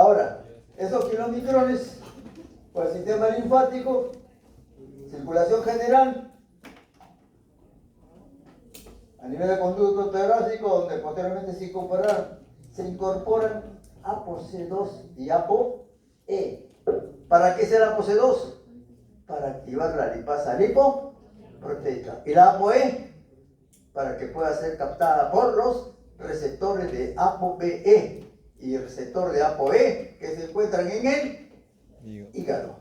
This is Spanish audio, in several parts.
Ahora, esos kilomicrones, por el sistema linfático, circulación general, a nivel de conducto torácico, donde posteriormente se incorporan ApoC2 y ApoE. ¿Para qué será ApoC2? Para activar la lipasa lipoproteica. Y la ApoE, para que pueda ser captada por los receptores de ApoBE y el receptor de ApoE que se encuentran en el hígado.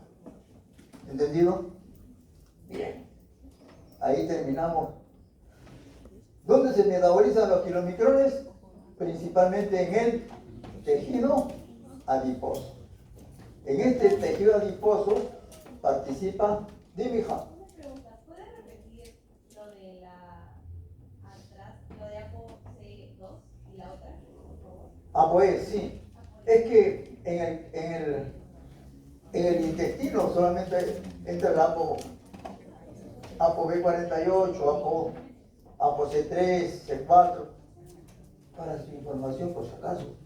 ¿Entendido? Bien. Ahí terminamos. ¿Dónde se metabolizan los kilomicrones? Principalmente en el tejido adiposo. En este tejido adiposo participa, dime, hija. Una pregunta, ¿puedes repetir lo de la atrás, lo de ApoC2 y la otra, por favor? ApoE, sí. Es que en el intestino solamente entra el ApoB48, ApoC3, C4. Para su información, por si acaso,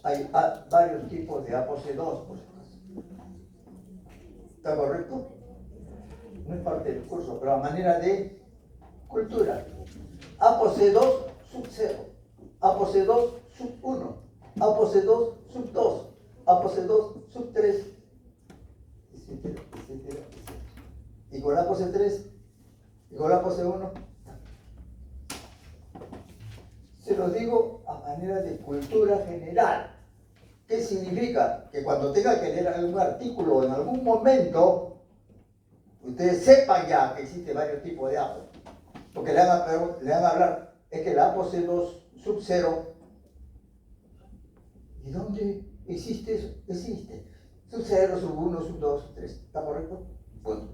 hay varios tipos de ApoC2, por si acaso. ¿Está correcto? No es parte del curso, pero a manera de cultura. ApoC2 sub 0, ApoC2 sub 1, ApoC2 sub 2, ApoC2 sub 3, etcétera, etcétera, etcétera. Y con ApoC3 y con ApoC1, se los digo a manera de cultura general. ¿Qué significa? Que cuando tenga que leer algún artículo en algún momento, ustedes sepan ya que existe varios tipos de APO. Porque le van a hablar, es que la ApoC2 sub 0, ¿y dónde existe eso? Existe. Sub 0, sub 1, sub 2, sub 3. ¿Está correcto? Punto.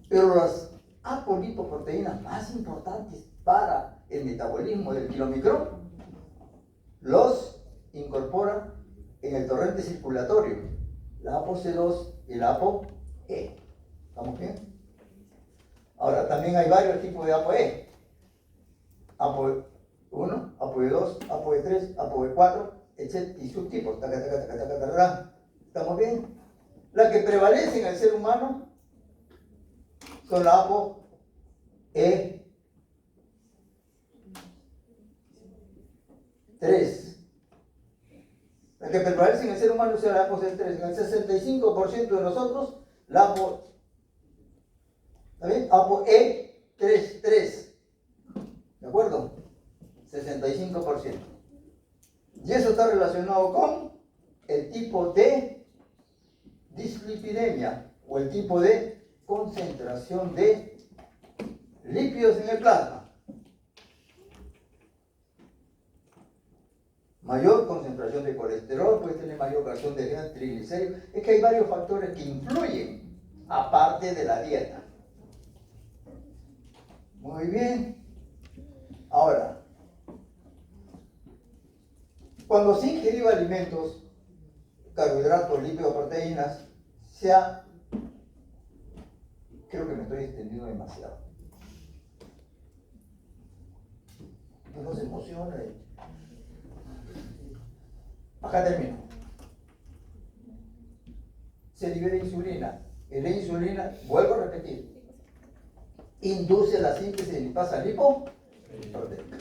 Pero las apolipoproteínas más importantes para el metabolismo del kilomicrón los incorpora en el torrente circulatorio, la ApoC2 y la ApoE. ¿Estamos bien? Ahora, también hay varios tipos de ApoE. ApoE1, ApoE2, ApoE3, ApoE4, etc. y subtipos. ¿Estamos bien? Las que prevalecen en el ser humano son la ApoE3. La que prevalece en el ser humano es la ApoC3. En el 65% de nosotros, la ApoE3. ¿De acuerdo? 65%. Y eso está relacionado con el tipo de dislipidemia o el tipo de concentración de lípidos en el plasma. Mayor concentración de colesterol, puede tener mayor concentración de triglicéridos. Es que hay varios factores que influyen, aparte de la dieta. Muy bien. Ahora, cuando se ingirió alimentos, carbohidratos, lípidos, proteínas, creo que me estoy extendiendo demasiado. No se emocionen. Acá termino. Se libera insulina. Y la insulina, vuelvo a repetir, induce la síntesis de lipasa lipoproteica.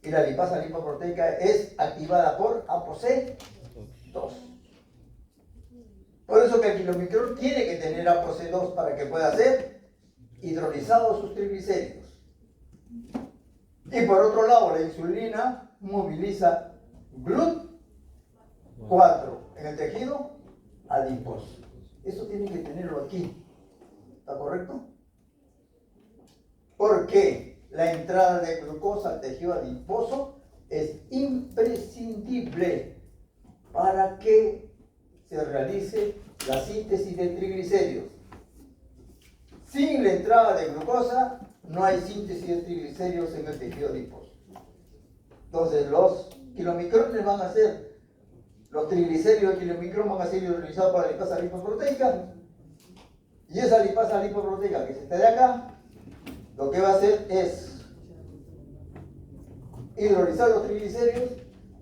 Y la lipasa lipoproteica es activada por ApoC2. Por eso que el kilomicrón tiene que tener ApoC2 para que pueda ser hidrolizado sus triglicéridos. Y por otro lado, la insulina moviliza GLUT4 en el tejido adiposo. Eso tiene que tenerlo aquí. ¿Está correcto? Porque la entrada de glucosa al tejido adiposo es imprescindible para que se realice la síntesis de triglicéridos. Sin la entrada de glucosa no hay síntesis de triglicéridos en el tejido adiposo. Entonces los kilomicrones van a ser, los triglicéridos de kilomicrón van a ser hidrolizados por la lipasa lipoproteica, y esa lipasa lipoproteica que se está de acá, lo que va a hacer es hidrolizar los triglicéridos,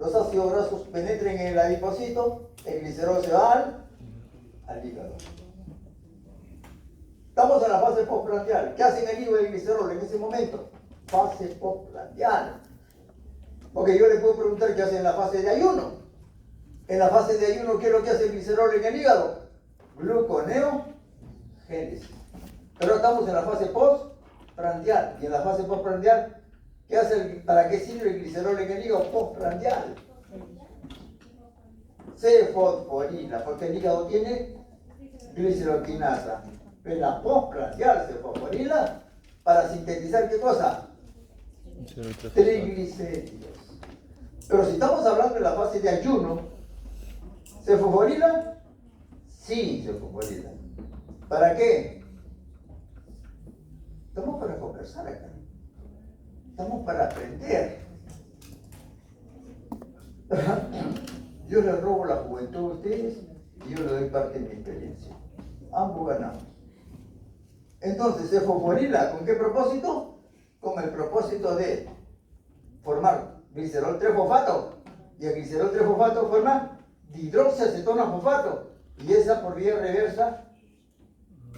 los ácidos grasos penetren en el adipocito, el glicerol se va al hígado. Estamos en la fase postprandial. ¿Qué hacen el hígado y el glicerol en ese momento? Fase postprandial. Porque yo le puedo preguntar qué hace en la fase de ayuno. En la fase de ayuno, ¿qué es lo que hace el glicerol en el hígado? Gluconeogénesis. Pero estamos en la fase postprandial. Y en la fase postprandial, ¿para qué sirve el glicerol en el hígado postprandial? Se fosforila, porque el hígado tiene gliceroquinasa. En la postprandial se fosforila para sintetizar ¿qué cosa? Triglicéridos. Pero si estamos hablando de la fase de ayuno, ¿se fosforila? Sí, se fosforila. ¿Para qué? Estamos para conversar acá. Estamos para aprender. Yo les robo la juventud a ustedes y yo les doy parte de mi experiencia. Ambos ganamos. Entonces, ¿se fosforila con qué propósito? Con el propósito de formar glicerol 3-fosfato. Y el glicerol 3-fosfato forma dihidroxiacetona-fosfato. Y esa por vía reversa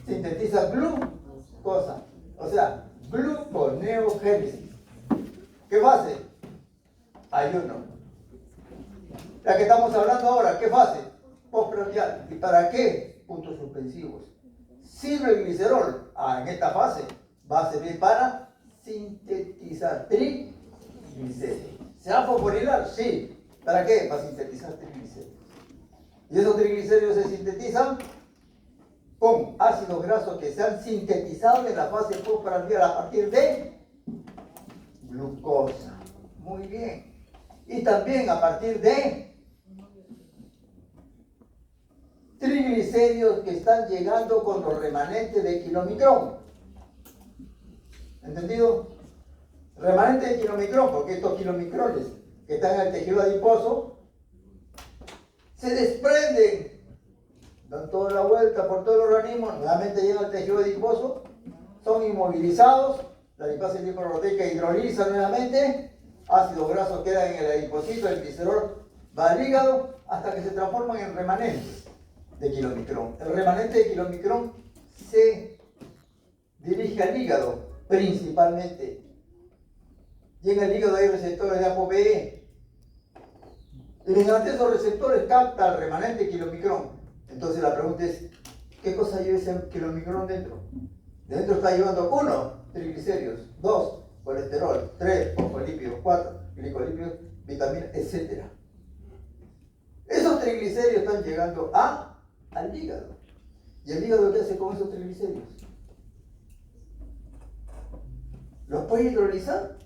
sintetiza glucosa. O sea, gluconeogénesis. ¿Qué fase? Ayuno. La que estamos hablando ahora, ¿qué fase? Postprandial. ¿Y para qué? Puntos suspensivos. Sirve el glicerol. En esta fase va a servir para sintetizar triglicéridos. ¿Se va a fosforilar? Sí. ¿Para qué? Para sintetizar triglicéridos. Y esos triglicéridos se sintetizan con ácidos grasos que se han sintetizado en la fase postprandial a partir de glucosa. Muy bien. Y también a partir de triglicéridos que están llegando con los remanentes de kilomicrón. ¿Entendido? Remanente de kilomicrón, porque estos kilomicrones que están en el tejido adiposo se desprenden, dan toda la vuelta por todo el organismo, nuevamente llegan al tejido adiposo, son inmovilizados, la liposis lipoproteica hidroliza nuevamente, ácidos grasos quedan en el adiposito, el glicerol va al hígado hasta que se transforman en remanentes de kilomicrón. El remanente de kilomicrón se dirige al hígado principalmente. Y en el hígado hay receptores de ApoB. Y mediante esos receptores capta el remanente kilomicrón. Entonces la pregunta es, ¿qué cosa lleva ese kilomicrón dentro? Dentro está llevando 1, triglicéridos, 2, colesterol, 3, fosfolípidos, 4, glicolípidos, vitaminas, etc. Esos triglicéridos están llegando al hígado. ¿Y el hígado qué hace con esos triglicéridos? ¿Los puede hidrolizar?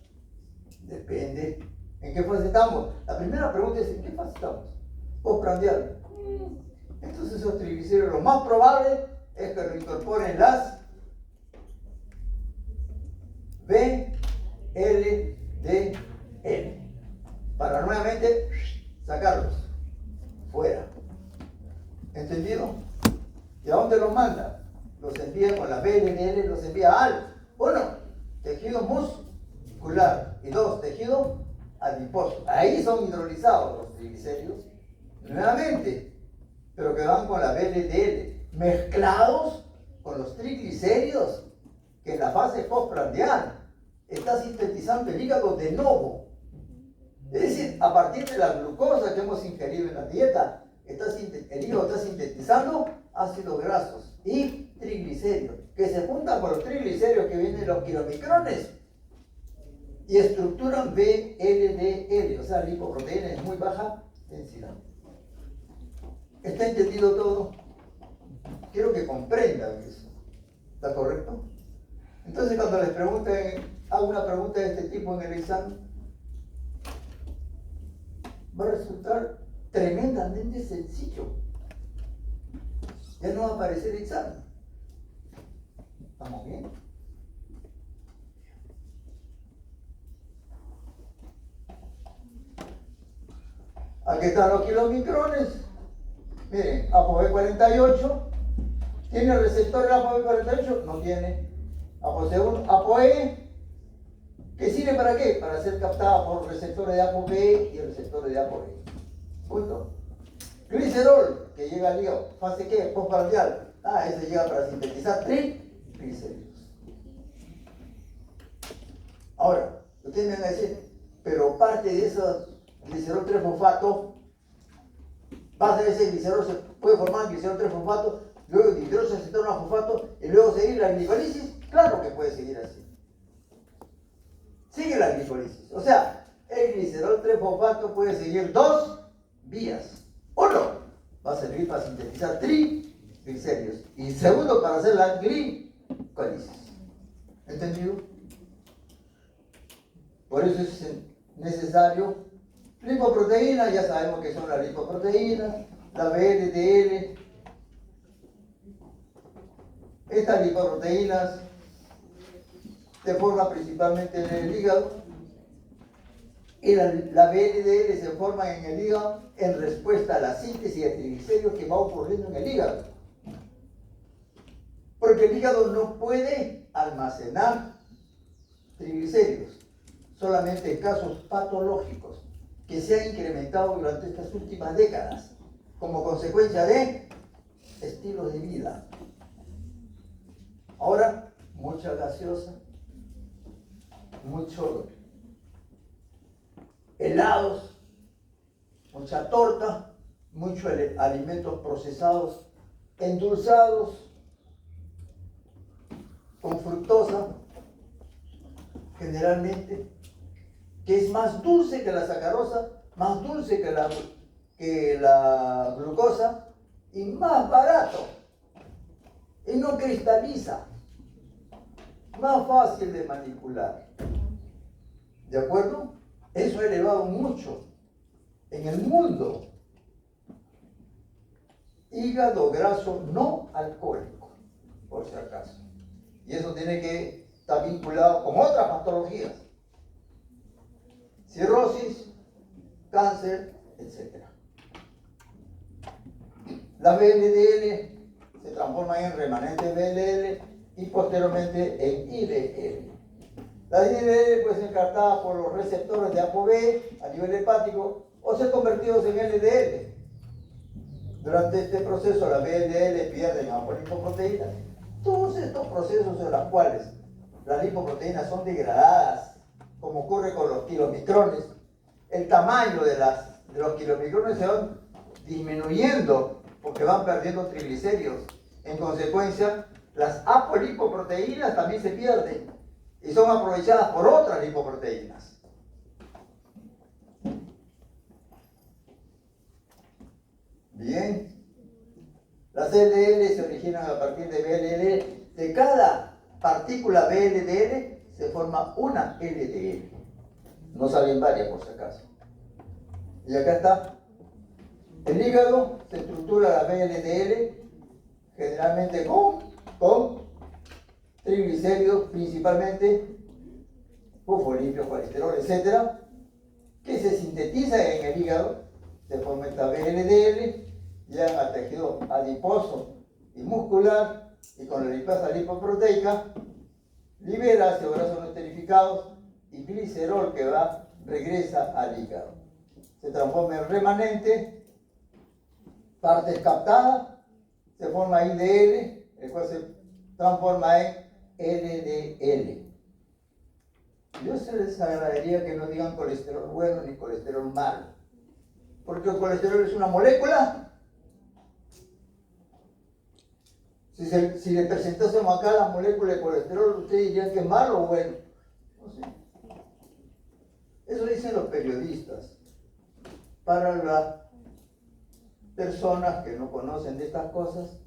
Depende. ¿En qué fase estamos? La primera pregunta es, ¿en qué fase estamos? Postprandial. Entonces esos triglicéridos, lo más probable es que lo incorporen las VLDL para nuevamente sacarlos fuera. ¿Entendido? ¿Y a dónde los manda? Los envía con la VLDL, los envía al 1, tejido muscular y 2, tejido adiposo. Ahí son hidrolizados los triglicéridos nuevamente, pero que van con la VLDL mezclados con los triglicéridos que en la fase postprandial está sintetizando el hígado de nuevo. Es decir, a partir de la glucosa que hemos ingerido en la dieta, el hígado está sintetizando ácidos grasos y triglicéridos, que se juntan con los triglicéridos que vienen de los kilomicrones y estructuran VLDL, o sea, lipoproteína de muy baja densidad. ¿Está entendido todo? Quiero que comprendan eso. ¿Está correcto? Entonces, cuando les pregunten, hago una pregunta de este tipo en el examen, va a resultar tremendamente sencillo. Ya no va a aparecer el examen. ¿Estamos bien? Aquí están los kilomicrones. Miren, ApoB48. ¿Tiene el receptor el ApoB48? No tiene. ApoC1, ApoE. ¿Que sirve para qué? Para ser captada por receptores de ApoB y receptores de ApoB. Punto. Glicerol, que llega al hígado. ¿Fase qué? Postprandial. Ese llega para sintetizar triglicéridos. Ahora, ustedes me van a decir, pero parte de esos glicerol 3-fosfato, base de ese glicerol se puede formar glicerol 3-fosfato, luego dihidroxoacetona-fosfato y luego seguir la glicolisis. Claro que puede seguir así. Sigue la glicolisis. O sea, el glicerol 3-fosfato puede seguir dos vías. Uno, va a servir para sintetizar triglicéridos. Y segundo, para hacer la glicolisis. ¿Entendido? Por eso es necesario lipoproteínas, ya sabemos que son las lipoproteínas, la VLDL. Estas lipoproteínas se forman principalmente en el hígado y la VLDL se forma en el hígado en respuesta a la síntesis de triglicéridos que va ocurriendo en el hígado. Porque el hígado no puede almacenar triglicéridos, solamente en casos patológicos que se han incrementado durante estas últimas décadas como consecuencia de estilos de vida. Ahora, mucha gaseosa, mucho helados, mucha torta, muchos alimentos procesados, endulzados, con fructosa, generalmente, que es más dulce que la sacarosa, más dulce que la glucosa y más barato. Y no cristaliza, más fácil de manipular. ¿De acuerdo? Eso ha elevado mucho en el mundo. Hígado graso no alcohólico, por si acaso. Y eso tiene que estar vinculado con otras patologías. Cirrosis, cáncer, etc. La VLDL se transforma en remanente VLL y posteriormente en IDL. La IDL puede ser captada por los receptores de ApoB a nivel hepático o ser convertidos en LDL. Durante este proceso la VLL pierde apolipoproteínas. Todos estos procesos en los cuales las lipoproteínas son degradadas, como ocurre con los kilomicrones, el tamaño de los kilomicrones se van disminuyendo porque van perdiendo triglicéridos. En consecuencia, las apolipoproteínas también se pierden y son aprovechadas por otras lipoproteínas. Bien. Las LDL se originan a partir de VLL. De cada partícula VLDL se forma una LDL. No salen varias por si acaso. Y acá está. El hígado se estructura la VLDL generalmente con triglicéridos, principalmente fosfolípidos, colesterol, etc., que se sintetiza en el hígado, se forma esta VLDL, llegan al tejido adiposo y muscular, y con la lipasa lipoproteica libera ácidos grasos no esterificados y glicerol que regresa al hígado. Se transforma en remanente, partes captadas, se forma IDL, el cual se transforma en LDL. Yo se les agradecería que no digan colesterol bueno ni colesterol malo, porque el colesterol es una molécula. Si le presentásemos acá la molécula de colesterol, ustedes dirían que es malo o bueno. No sé. Eso dicen los periodistas. Para las personas que no conocen de estas cosas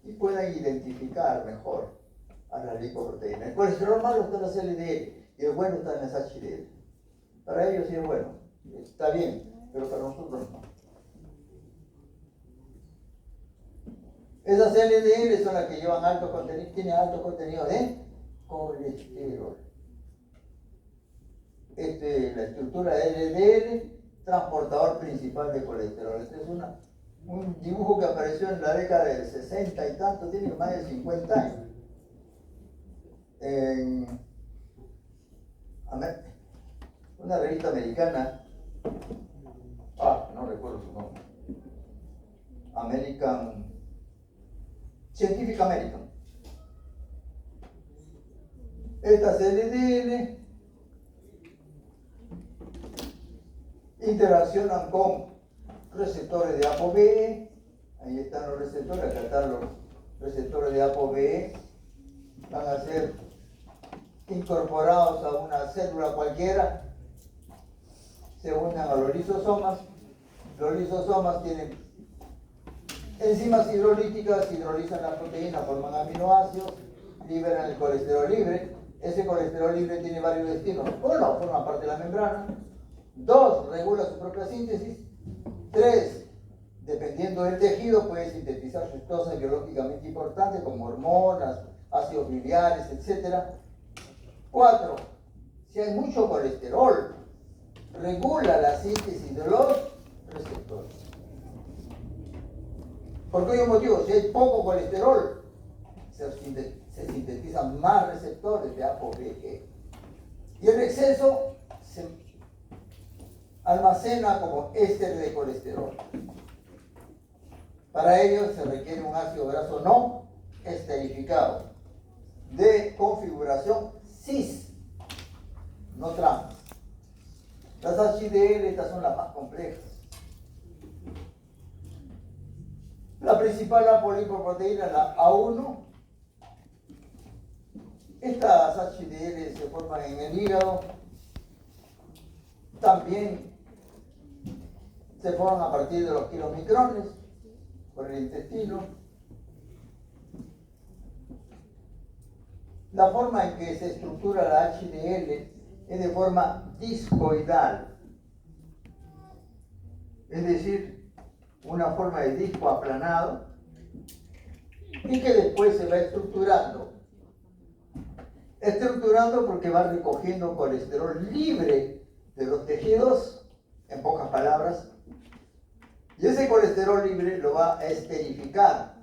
y puedan identificar mejor a la lipoproteína. El colesterol malo está en las LDL y el bueno está en las HDL. Para ellos sí es bueno, está bien, pero para nosotros no. Esas LDL son las que llevan alto contenido, tienen alto contenido de colesterol. La estructura de LDL, transportador principal de colesterol. Este es un dibujo que apareció en la década del 60 y tanto, tiene más de 50 años. una revista americana, no recuerdo su nombre, Scientific American. Estas LDL interaccionan con receptores de ApoB, ahí están los receptores, acá están los receptores de ApoB, van a ser incorporados a una célula cualquiera, se unen a los lisosomas tienen enzimas hidrolíticas, hidrolizan la proteína, forman aminoácidos, liberan el colesterol libre. Ese colesterol libre tiene varios destinos. Uno, forma parte de la membrana. Dos, regula su propia síntesis. Tres, dependiendo del tejido, puede sintetizar sustancias biológicamente importantes como hormonas, ácidos biliares, etc. Cuatro, si hay mucho colesterol, regula la síntesis de los receptores. ¿Por qué hay un motivo? Si hay poco colesterol, se sintetizan más receptores de ApoB. Y el exceso se almacena como éster de colesterol. Para ello se requiere un ácido graso no esterificado de configuración cis, no trans. Las HDL, estas son las más complejas. La principal apolipoproteína es la A1. Estas HDL se forman en el hígado. También se forman a partir de los kilomicrones por el intestino. La forma en que se estructura la HDL es de forma discoidal, es decir, una forma de disco aplanado y que después se va estructurando porque va recogiendo colesterol libre de los tejidos, en pocas palabras, y ese colesterol libre lo va a esterificar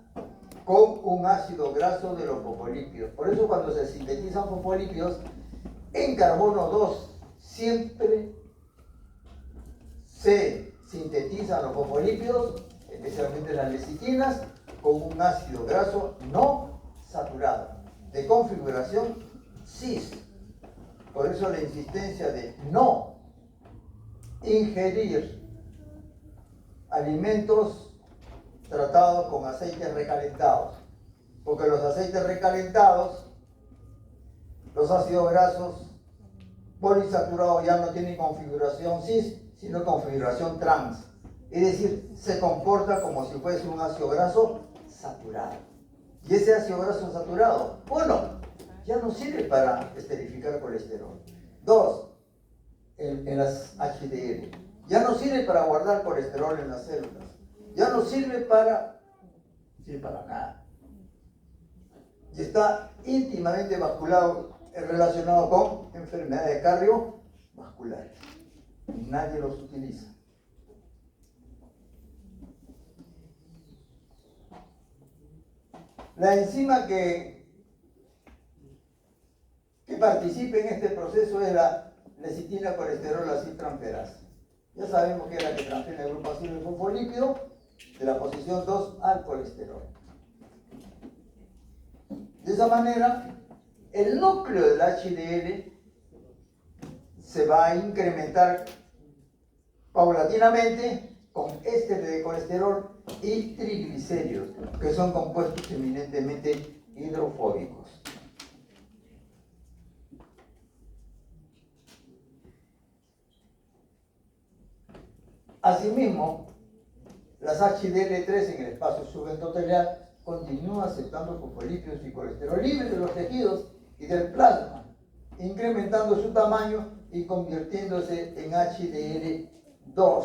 con un ácido graso de los fosfolípidos. Por eso cuando se sintetizan fosfolípidos en carbono 2 siempre se sintetizan los fosfolípidos, especialmente las lecitinas, con un ácido graso no saturado, de configuración cis. Por eso la insistencia de no ingerir alimentos tratados con aceites recalentados, porque los aceites recalentados, los ácidos grasos poliinsaturados ya no tienen configuración cis, sino configuración trans. Es decir, se comporta como si fuese un ácido graso saturado. Y ese ácido graso saturado, uno, ya no sirve para esterificar colesterol. Dos, en las HDL, ya no sirve para guardar colesterol en las células. Ya no sirve para nada. Y está íntimamente relacionado con enfermedades cardiovasculares. Nadie los utiliza. La enzima que participa en este proceso es la lecitina colesterol transferasa. Ya sabemos que es la que transfiere el grupo ácido fosfolípido de la posición 2 al colesterol. De esa manera, el núcleo del HDL se va a incrementar paulatinamente con éster de colesterol y triglicéridos, que son compuestos eminentemente hidrofóbicos. Asimismo, las HDL3 en el espacio subendotelial continúan aceptando fosfolípidos y colesterol libre de los tejidos y del plasma, incrementando su tamaño y convirtiéndose en HDL2.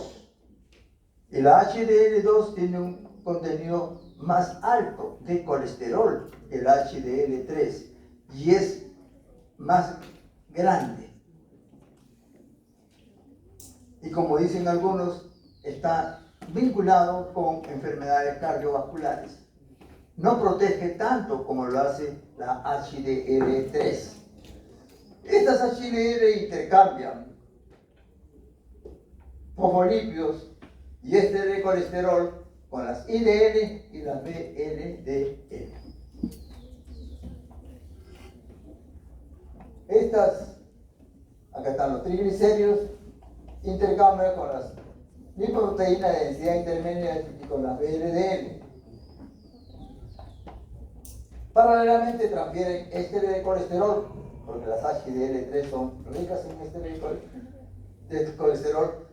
Y la HDL2 tiene un contenido más alto de colesterol que el HDL3 y es más grande. Y como dicen algunos, está vinculado con enfermedades cardiovasculares. No protege tanto como lo hace la HDL3. Estas HDL intercambian fosfolípidos y éster de colesterol con las IDL y las VLDL. Estas, acá están los triglicéridos, intercambian con las lipoproteínas de densidad intermedia y con las VLDL. Paralelamente transfieren éster de colesterol, porque las HDL3 son ricas en éster de colesterol,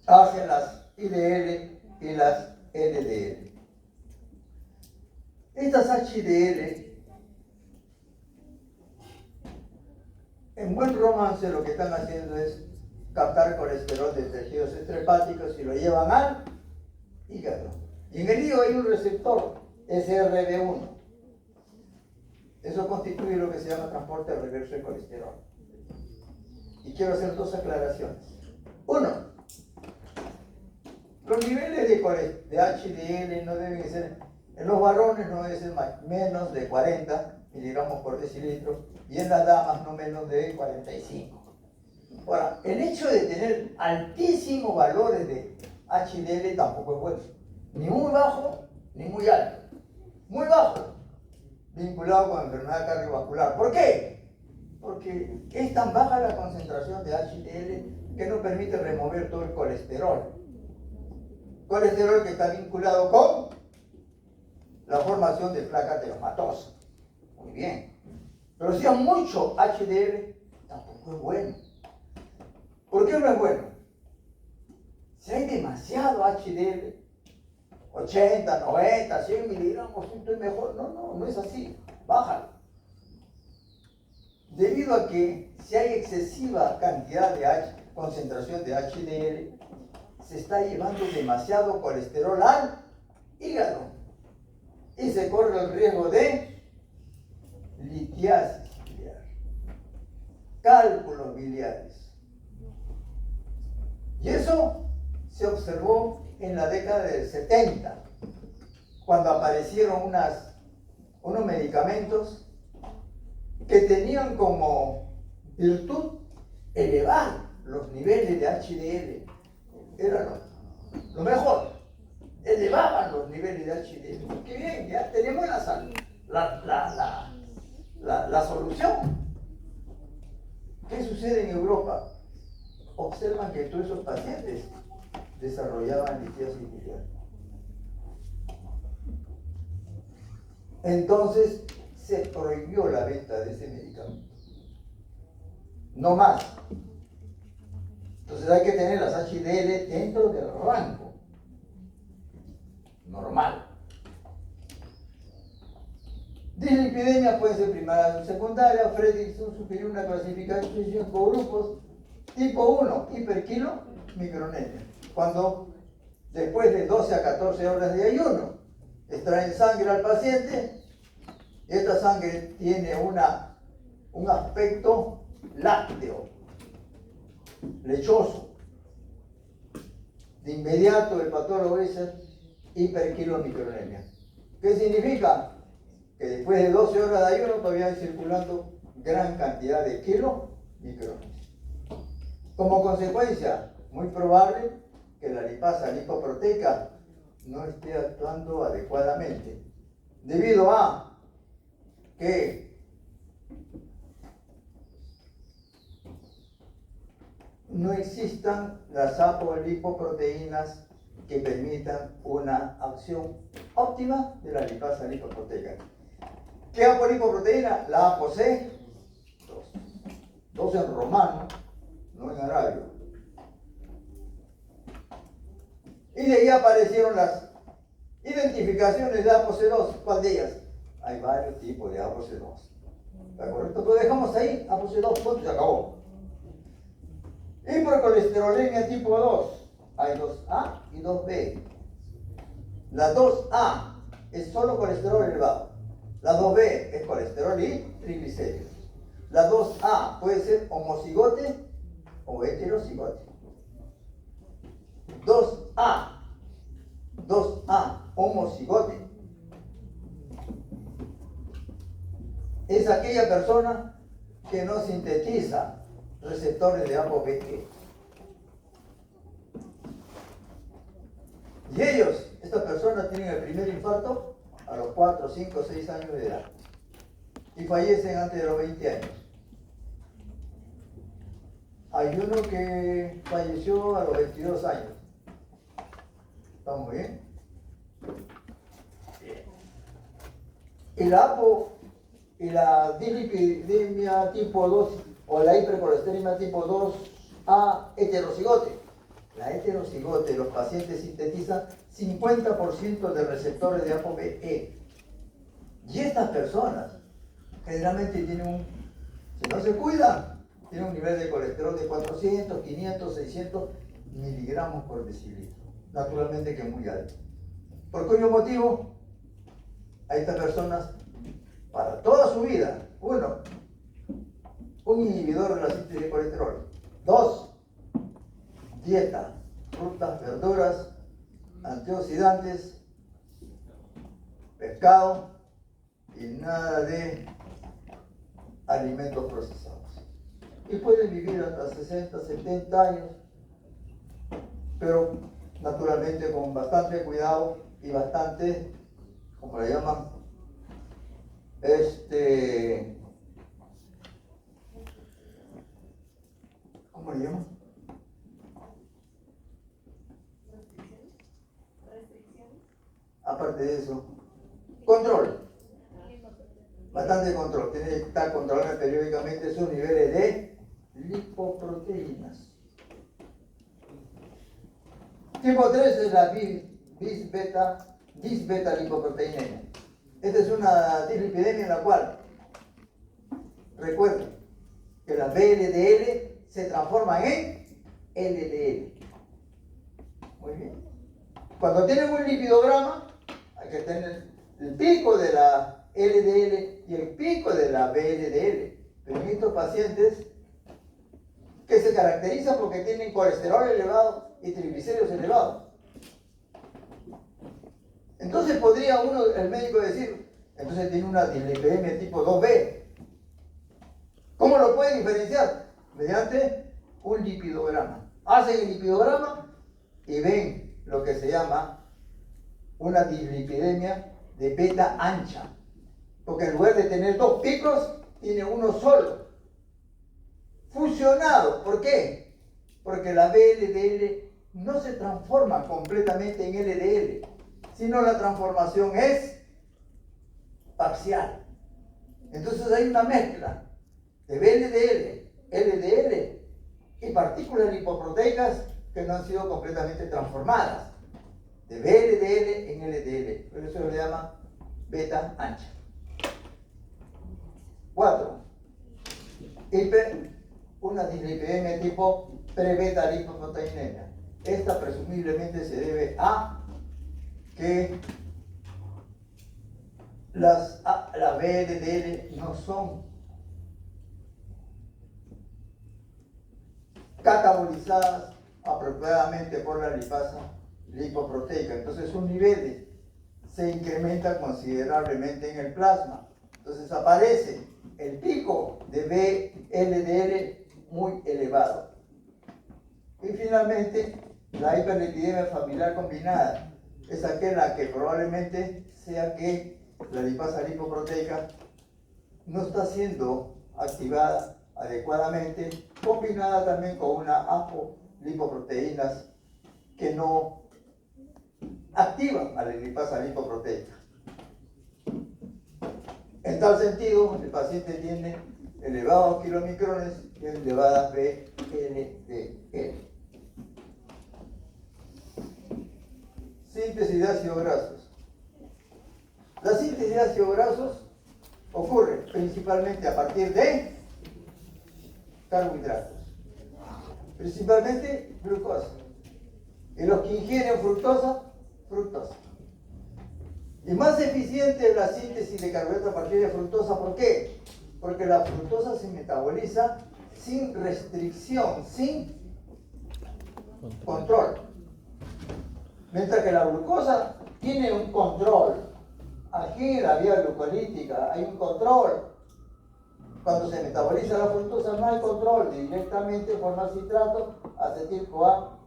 hacia las IDL y las LDL. Estas HDL, en buen romance, lo que están haciendo es captar colesterol de tejidos extrahepáticos y lo llevan al hígado. Y en el hígado hay un receptor, SRB1. Eso constituye lo que se llama transporte reverso de colesterol. Y quiero hacer dos aclaraciones. Uno, los niveles de HDL no deben ser, en los varones no deben ser menos de 40 miligramos por decilitro y en las damas no menos de 45. Ahora, el hecho de tener altísimos valores de HDL tampoco es bueno. Ni muy bajo, ni muy alto. Muy bajo, vinculado con enfermedad cardiovascular. ¿Por qué? Porque es tan baja la concentración de HDL que no permite remover todo el colesterol. Colesterol que está vinculado con la formación de placa ateromatosa. Muy bien. Pero si hay mucho HDL, tampoco es bueno. ¿Por qué no es bueno? Si hay demasiado HDL, 80, 90, 100 miligramos, esto es mejor. No es así. Bájalo. Debido a que si hay excesiva cantidad de concentración de HDL, se está llevando demasiado colesterol al hígado y se corre el riesgo de litiasis biliar, cálculos biliares. Y eso se observó en la década del 70, cuando aparecieron unos medicamentos que tenían como virtud elevar los niveles de HDL. Era lo mejor. Elevaban los niveles de HDL. Qué bien, ya tenemos la solución. ¿Qué sucede en Europa? Observan que todos esos pacientes desarrollaban litiasis biliar. Entonces se prohibió la venta de ese medicamento. No más. Entonces hay que tener las HDL dentro del rango normal. Dislipidemias pueden ser primarias o secundarias. Fredrickson sugirió una clasificación por grupos. Tipo 1, hiperkilo, micronemia. Cuando después de 12 a 14 horas de ayuno extraen sangre al paciente, y esta sangre tiene un aspecto lácteo, lechoso. De inmediato el patólogo dice hiperkilomicronemia. ¿Qué significa? Que después de 12 horas de ayuno todavía hay circulando gran cantidad de kilomicronemias. Como consecuencia, muy probable que la lipasa lipoproteica no esté actuando adecuadamente, debido a que no existan las apolipoproteínas que permitan una acción óptima de la lipasa lipoproteica. ¿Qué apolipoproteína? La ApoC2. 2 en romano, no en arábigo. Y de ahí aparecieron las identificaciones de ApoC2. ¿Cuál de ellas? Hay varios tipos de ApoC2. ¿Está correcto? Lo dejamos ahí, ApoC2, punto, se acabó. Hipercolesterolemia tipo 2. Hay 2A y 2B. La 2A es solo colesterol elevado. La 2B es colesterol y triglicéridos. La 2A puede ser homocigote o heterocigote. 2A homocigote es aquella persona que no sintetiza receptores de ApoB. Y ellos, estas personas, tienen el primer infarto a los 4, 5, 6 años de edad y fallecen antes de los 20 años. Hay uno que falleció a los 22 años. ¿Estamos bien? Bien. Y la APO y la dislipidemia tipo 2 o la hipercolesterolemia tipo 2A heterocigote. La heterocigote, los pacientes sintetizan 50% de receptores de ApoB. Y estas personas generalmente tienen si no se cuidan, tienen un nivel de colesterol de 400, 500, 600 miligramos por decilitro. Naturalmente que es muy alto. ¿Por cuyo motivo? A estas personas, para toda su vida, uno, un inhibidor de la síntesis de colesterol. Dos, dieta, frutas, verduras, antioxidantes, pescado y nada de alimentos procesados. Y pueden vivir hasta 60, 70 años, pero naturalmente con bastante cuidado y bastante, como le llaman, ¿cómo le llaman? Aparte de eso, control. Bastante control. Tiene que estar controlando periódicamente sus niveles de lipoproteínas. Tipo 3 es la bis-beta lipoproteinemia. Esta es una dislipidemia en la cual, recuerden, que la VLDL se transforma en LDL. Muy bien. Cuando tienen un lipidograma, hay que tener el pico de la LDL y el pico de la VLDL. Pero en estos pacientes que se caracterizan porque tienen colesterol elevado y triglicéridos elevados. Entonces podría uno, el médico, decir, entonces tiene una dislipidemia tipo 2B. ¿Cómo lo puede diferenciar? Mediante un lipidograma. Hacen el lipidograma y ven lo que se llama una dislipidemia de beta ancha. Porque en lugar de tener dos picos, tiene uno solo. Fusionado. ¿Por qué? Porque la VLDL no se transforma completamente en LDL, sino la transformación es parcial. Entonces hay una mezcla de VLDL, LDL y partículas lipoproteicas que no han sido completamente transformadas. De VLDL en LDL. Por eso se le llama beta ancha. 4. Una dislipidemia tipo pre-beta lipoproteinemia. Esta presumiblemente se debe a que las VLDL no son catabolizadas apropiadamente por la lipasa lipoproteica. Entonces sus niveles se incrementan considerablemente en el plasma. Entonces aparece el pico de VLDL muy elevado. Y finalmente, la hiperlipidemia familiar combinada es aquella que probablemente sea que la lipasa lipoproteica no está siendo activada adecuadamente, combinada también con una apolipoproteínas que no activan a la lipasa lipoproteica. En tal sentido, el paciente tiene elevados kilomicrones y elevadas VLDL. Síntesis de ácidos grasos. La síntesis de ácidos grasos ocurre principalmente a partir de carbohidratos, principalmente glucosa. Y los que ingieren fructosa, fructosa. Y más eficiente es la síntesis de carbohidratos a partir de fructosa. ¿Por qué? Porque la fructosa se metaboliza sin restricción, sin control. Mientras que la glucosa tiene un control. Aquí en la vía glucolítica hay un control. Cuando se metaboliza la fructosa no hay control, directamente forma citrato, acetil-CoA,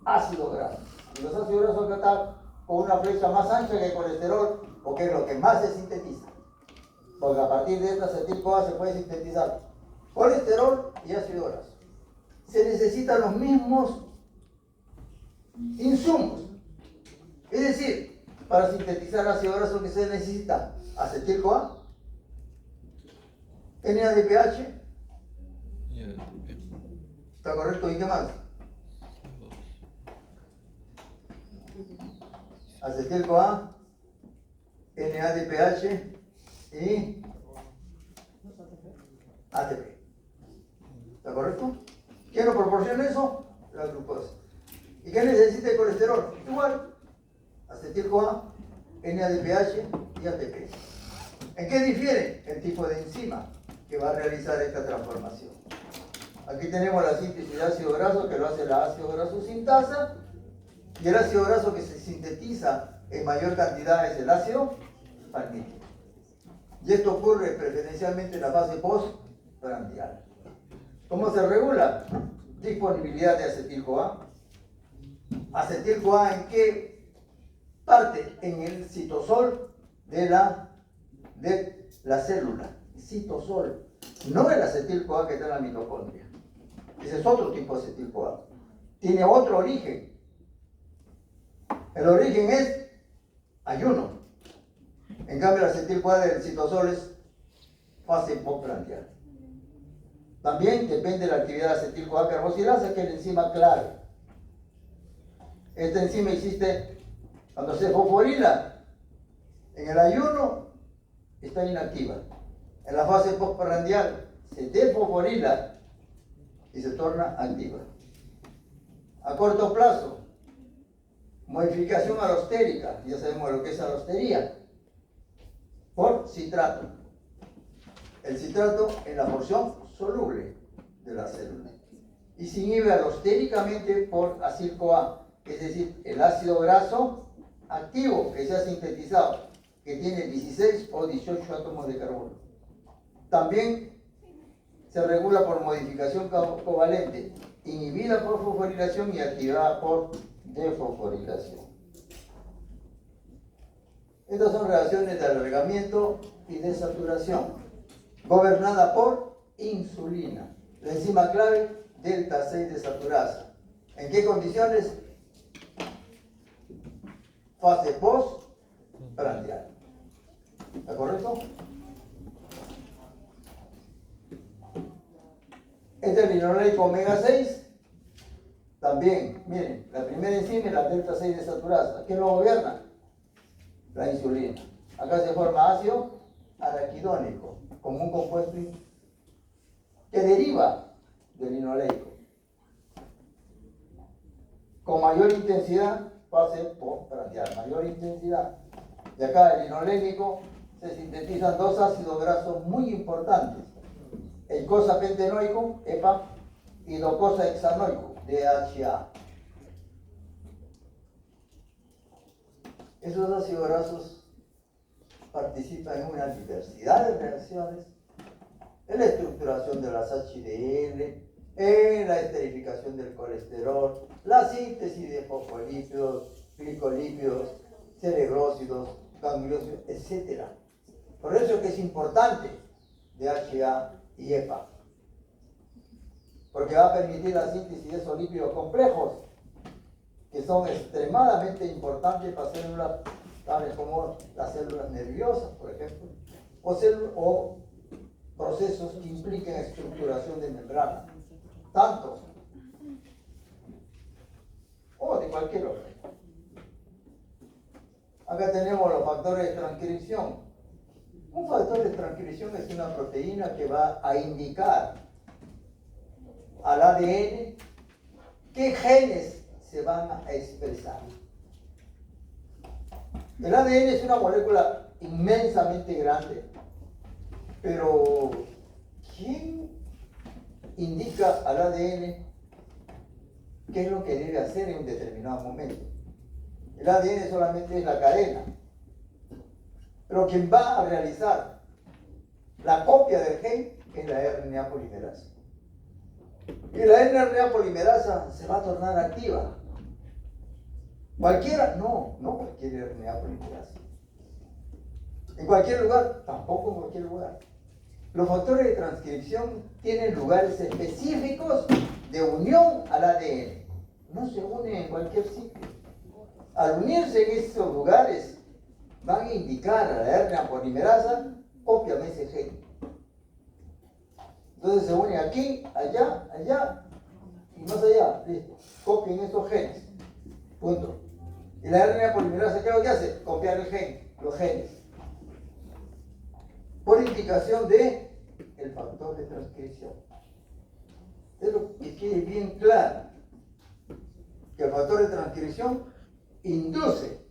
ácido graso. Y los ácidos grasos están con una flecha más ancha que el colesterol, porque es lo que más se sintetiza. Porque a partir de esta acetil-CoA se puede sintetizar colesterol y ácido graso. Se necesitan los mismos insumos. Es decir, para sintetizar ácido graso que se necesita acetil-CoA, NADPH, ¿está correcto? ¿Y qué más? Acetil-CoA, NADPH y ATP. ¿Está correcto? ¿Quién nos proporciona eso? La glucosa. ¿Y qué necesita el colesterol? Igual, acetil-CoA, NADPH y ATP. ¿En qué difiere? El tipo de enzima que va a realizar esta transformación. Aquí tenemos la síntesis de ácido graso que lo hace la ácido graso sintasa, y el ácido graso que se sintetiza en mayor cantidad es el ácido palmítico. Y esto ocurre preferencialmente en la fase postprandial. ¿Cómo se regula? Disponibilidad de acetil-CoA. ¿Acetil-CoA en qué parte? En el citosol de la célula. Citosol. No el acetil-CoA que está en la mitocondria. Ese es otro tipo de acetil-CoA. Tiene otro origen. El origen es ayuno. En cambio, el acetil-CoA del citosol es fase postprandial. También depende de la actividad de acetil-CoA carboxilasa, que es la enzima clave. Esta enzima existe cuando se fosforila. En el ayuno está inactiva. En la fase postprandial se desfosforila y se torna activa. A corto plazo, modificación alostérica, ya sabemos lo que es alostería, por citrato. El citrato en la porción soluble de la célula. Y se inhibe alostéricamente por acil-CoA, es decir, el ácido graso activo que se ha sintetizado, que tiene 16 o 18 átomos de carbono. También se regula por modificación covalente, inhibida por fosforilación y activada por defosforilación. Estas son reacciones de alargamiento y desaturación, gobernada por insulina, la enzima clave delta 6 desaturasa. ¿En qué condiciones? Fase postprandial. ¿Está correcto? Este es el linoleico omega 6. También, miren, la primera enzima es la delta 6 desaturasa. ¿Quién lo gobierna? La insulina. Acá se forma ácido araquidónico, como un compuesto que deriva del linoleico. Con mayor intensidad, fase postprandial, mayor intensidad. Y acá el linolénico se sintetizan dos ácidos grasos muy importantes. Eicosa pentenoico, EPA, y docosa hexanoico, DHA. Esos ácidos grasos participan en una diversidad de reacciones, en la estructuración de las HDL, en la esterificación del colesterol, la síntesis de fosfolípidos, glicolípidos, cerebrósidos, gangliósidos, etc. Por eso es que es importante DHA y EPA, porque va a permitir la síntesis de esos lípidos complejos que son extremadamente importantes para células tales como las células nerviosas, por ejemplo, o procesos que impliquen estructuración de membranas, tanto o de cualquier orden. Acá tenemos los factores de transcripción. Un factor de transcripción es una proteína que va a indicar al ADN qué genes se van a expresar. El ADN es una molécula inmensamente grande, pero ¿quién indica al ADN qué es lo que debe hacer en un determinado momento? El ADN solamente es la cadena, pero quien va a realizar la copia del gen que es la RNA polimerasa. Y la RNA polimerasa se va a tornar activa. ¿Cualquiera? No, no cualquier RNA polimerasa. ¿En cualquier lugar? Tampoco en cualquier lugar. Los factores de transcripción tienen lugares específicos de unión al ADN. No se unen en cualquier sitio. Al unirse en estos lugares, van a indicar a la RNA polimerasa, cópiame ese gen. Entonces se une aquí, allá, allá y más allá. Listo. Copien estos genes. Punto. Y la RNA polimerasa, ¿qué es lo que hace? Copiar el gen, los genes. Por indicación de el factor de transcripción. Pero que quede bien claro que el factor de transcripción induce,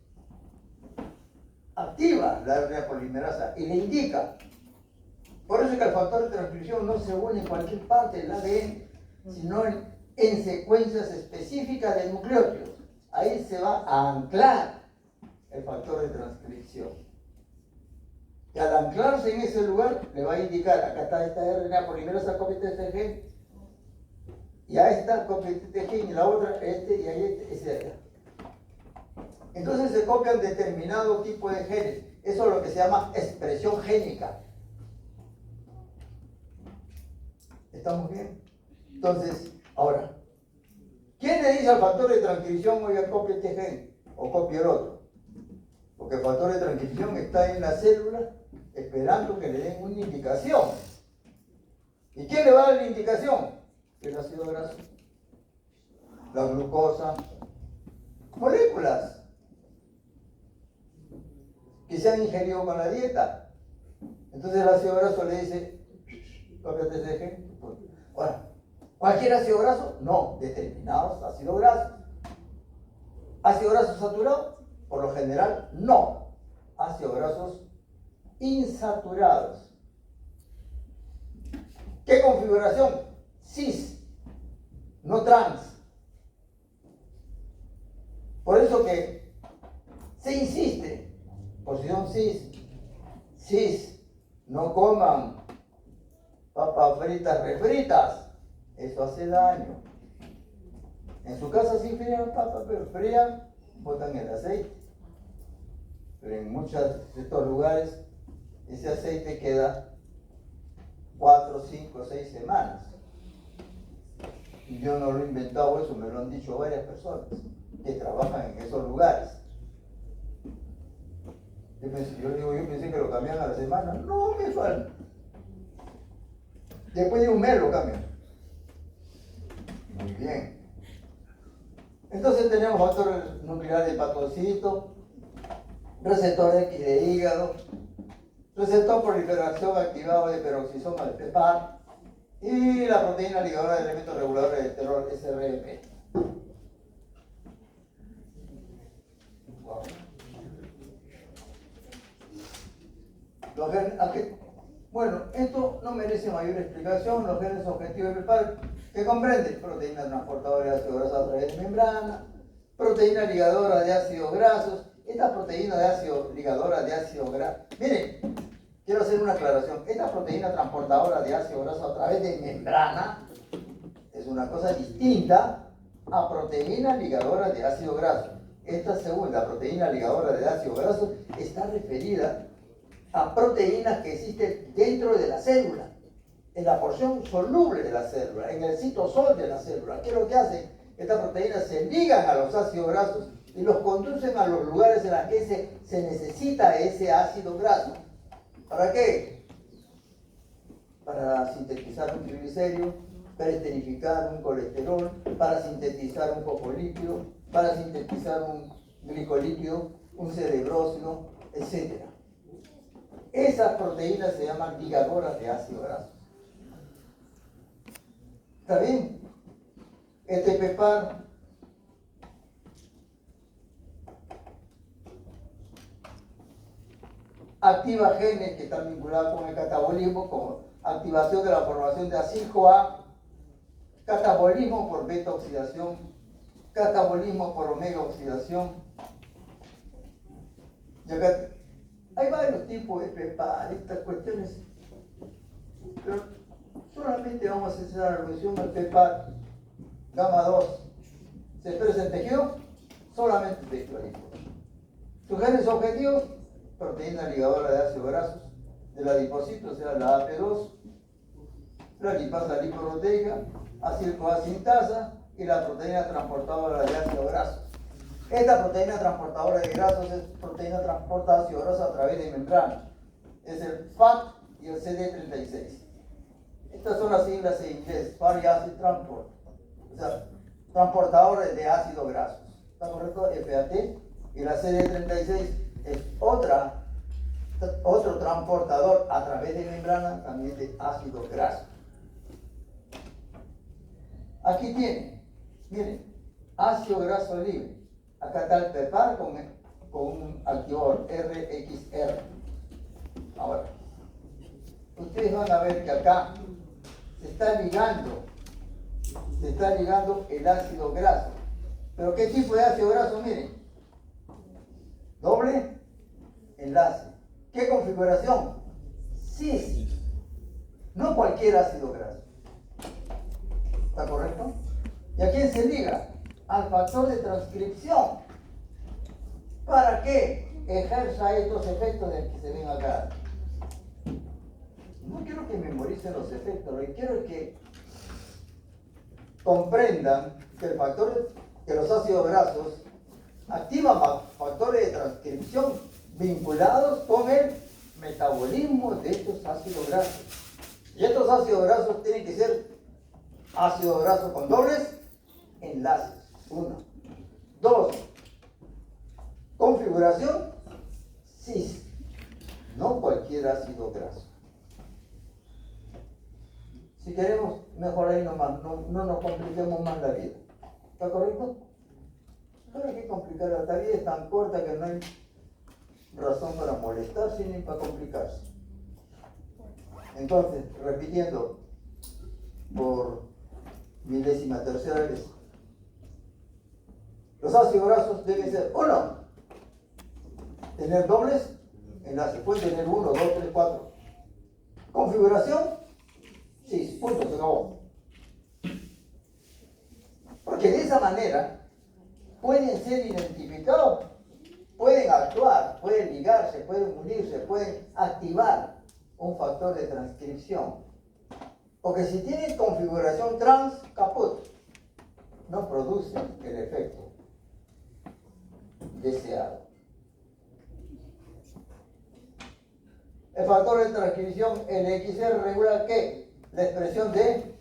activa la RNA polimerasa y le indica. Por eso es que el factor de transcripción no se une en cualquier parte del ADN, sino en secuencias específicas de nucleótidos. Ahí se va a anclar el factor de transcripción. Y al anclarse en ese lugar, le va a indicar, acá está esta RNA polimerasa, cópiate este gen, y a esta cópiate este gen, y la otra, este, y ahí este, ese de acá. Entonces se copian determinado tipo de genes. Eso es lo que se llama expresión génica. ¿Estamos bien? Entonces, ahora, ¿quién le dice al factor de transcripción, oiga, copia este gen, o copia el otro? Porque el factor de transcripción está en la célula esperando que le den una indicación. ¿Y quién le va a dar la indicación? El ácido graso, la glucosa, moléculas que se han ingerido con la dieta. Entonces el ácido graso le dice, cópiate ese gen. Ahora, ¿cualquier ácido graso? No, determinados ácidos grasos. ¿Ácido graso saturado? Por lo general, no. Ácidos grasos insaturados. ¿Qué configuración? Cis, no trans. Por eso que se insiste, posición cis, cis, no coman papas fritas refritas, eso hace daño. En su casa sí frían papas, pero frían, botan el aceite. Pero en muchos de estos lugares ese aceite queda 4, 5, 6 semanas. Y yo no lo he inventado eso, me lo han dicho varias personas que trabajan en esos lugares. Yo pensé que lo cambian a la semana. No me falta. Después de un mes lo cambian. Muy bien. Entonces tenemos factor nuclear de hepatocito, receptor X de hígado, receptor proliferación activado de peroxisoma de PEPAR y la proteína ligadora de elementos reguladores de esteroles SRP. Wow. Bueno, esto no merece mayor explicación. Los genes objetivos de PEPAR, que comprenden proteína transportadora de ácido graso a través de membrana, proteína ligadora de ácidos grasos. Esta proteína de ácido ligadora de ácido graso, miren, quiero hacer una aclaración. Esta proteína transportadora de ácido graso a través de membrana es una cosa distinta a proteína ligadora de ácido graso. Esta segunda proteína ligadora de ácido graso está referida a proteínas que existen dentro de la célula, en la porción soluble de la célula, en el citosol de la célula. ¿Qué es lo que hacen? Estas proteínas se ligan a los ácidos grasos y los conducen a los lugares en los que se necesita ese ácido graso. ¿Para qué? Para sintetizar un triglicérido, para esterificar un colesterol, para sintetizar un fosfolípido, para sintetizar un glicolípido, un cerebrócido, etc. Esas proteínas se llaman ligadoras de ácido graso. ¿Está bien? Este PEPAR activa genes que están vinculados con el catabolismo, como activación de la formación de acil-CoA, catabolismo por beta-oxidación, catabolismo por omega-oxidación. Y acá hay varios tipos de PEPAR, estas cuestiones. Pero solamente vamos a hacer alusión al PEPAR gamma 2. Se expresa en tejido, solamente tejido adiposo. Sus genes objetivos, proteína ligadora de ácidos grasos del adipocito, o sea, la AP2, la lipasa lipoproteica, acil-CoA sintasa y la proteína transportadora de ácidos grasos. Esta proteína transportadora de grasos es proteína transporta ácido graso a través de membrana. Es el FAT y el CD36. Estas son las siglas en inglés, Fatty Acid Transport, o sea, transportadores de ácidos grasos. ¿Está correcto? FAT. Y la CD36 es otro transportador a través de membrana también de ácidos grasos. Aquí tiene, miren, ácido graso libre. Acá está el PEPAR con un activador RXR. Ahora, ustedes van a ver que acá se está ligando el ácido graso. ¿Pero qué tipo de ácido graso? Miren, doble enlace. ¿Qué configuración? Cis. No cualquier ácido graso. ¿Está correcto? ¿Y a quién se liga? Al factor de transcripción. ¿Para qué ejerza estos efectos de que se ven acá? No quiero que memoricen los efectos, lo que quiero es que comprendan que que los ácidos grasos activan factores de transcripción vinculados con el metabolismo de estos ácidos grasos. Y estos ácidos grasos tienen que ser ácidos grasos con dobles enlaces. 1. 2. Configuración cis. No cualquier ácido graso. Si queremos mejorar ahí nomás, no nos compliquemos más la vida. ¿Está correcto? No hay que complicar la vida, es tan corta que no hay razón para molestarse ni para complicarse. Entonces, repitiendo por 13ª vez, los ácidos grasos deben ser 1, tener dobles enlaces, pueden tener 1, 2, 3, 4. Configuración, sí, punto, se acabó. Porque de esa manera pueden ser identificados, pueden actuar, pueden ligarse, pueden unirse, pueden activar un factor de transcripción. Porque si tienen configuración trans, caput, no producen el efecto deseado. El factor de transcripción LXR regula ¿qué? La expresión de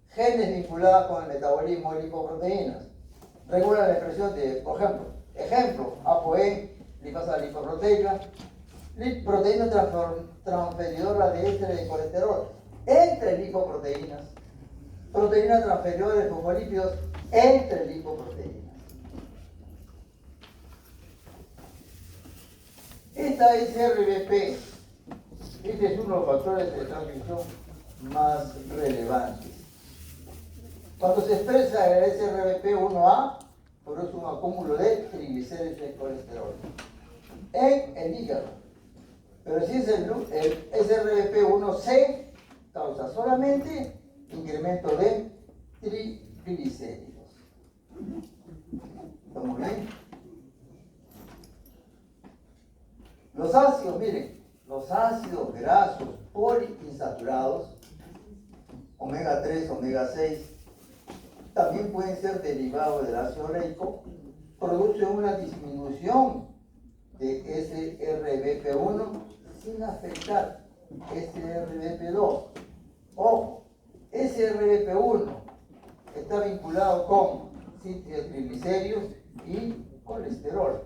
genes vinculados con el metabolismo de lipoproteínas. Regula la expresión de, por ejemplo, ApoE, lipasa lipoproteica, proteína transferidora de éster de colesterol entre lipoproteínas, proteína transferidora de fosfolípidos entre lipoproteínas. Esta SRBP, este es uno de los factores de transcripción más relevantes. Cuando se expresa el SRBP1A, produce un acúmulo de triglicéridos y colesterol en el hígado. Pero si es el SRBP1C, causa solamente incremento de triglicéridos. ¿Estamos bien? Los ácidos, miren, los ácidos grasos poliinsaturados, omega 3, omega 6, también pueden ser derivados del ácido oleico, producen una disminución de SRBP1 sin afectar SRBP2. Ojo, SRBP1 está vinculado con triglicéridos y colesterol,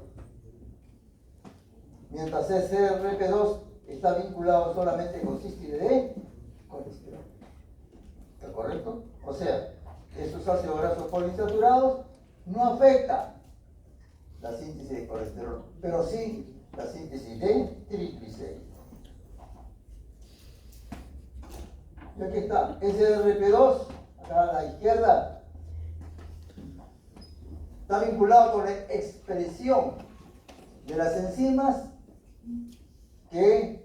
mientras SRBP2 está vinculado solamente con cístides de colesterol. ¿Está correcto? O sea, estos ácidos grasos poliinsaturados no afectan la síntesis de colesterol, pero sí la síntesis de triglicéridos. Y aquí está, SRP2, acá a la izquierda, está vinculado con la expresión de las enzimas que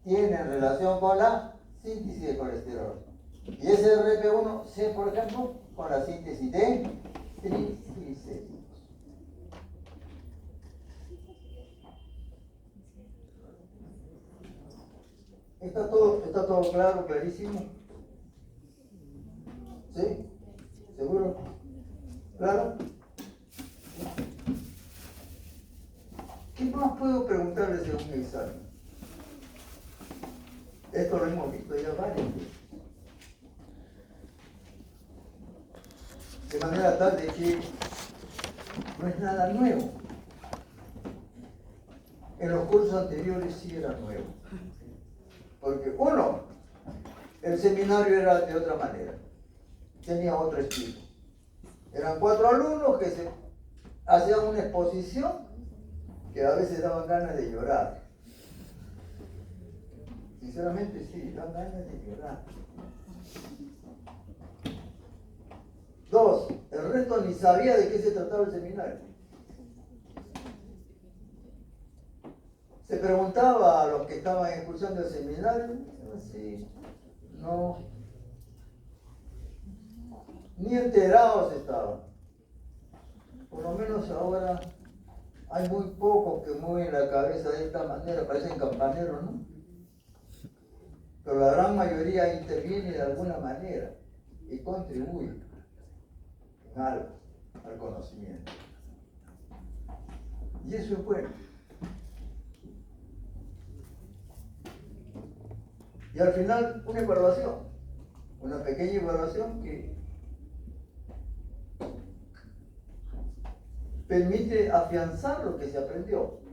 tienen relación con la síntesis de colesterol. Y ese RP1 se, por ejemplo, con la síntesis de triglicéridos. ¿Está todo claro, clarísimo? ¿Sí? ¿Seguro? ¿Claro? ¿Qué más puedo preguntarles de un examen? Esto lo hemos visto ya varias veces. De manera tal de que no es nada nuevo. En los cursos anteriores sí era nuevo. Porque uno, el seminario era de otra manera. Tenía otro estilo. Eran 4 alumnos que se hacían una exposición que a veces daban ganas de llorar. Sinceramente sí, daban ganas de llorar. 2, el resto ni sabía de qué se trataba el seminario. Se preguntaba a los que estaban escuchando el seminario, así, no, ni enterados estaban. Por lo menos ahora hay muy pocos que mueven la cabeza de esta manera, parecen campaneros, ¿no? Pero la gran mayoría interviene de alguna manera y contribuye en algo al conocimiento. Y eso es bueno. Y al final una evaluación, una pequeña evaluación que permite afianzar lo que se aprendió.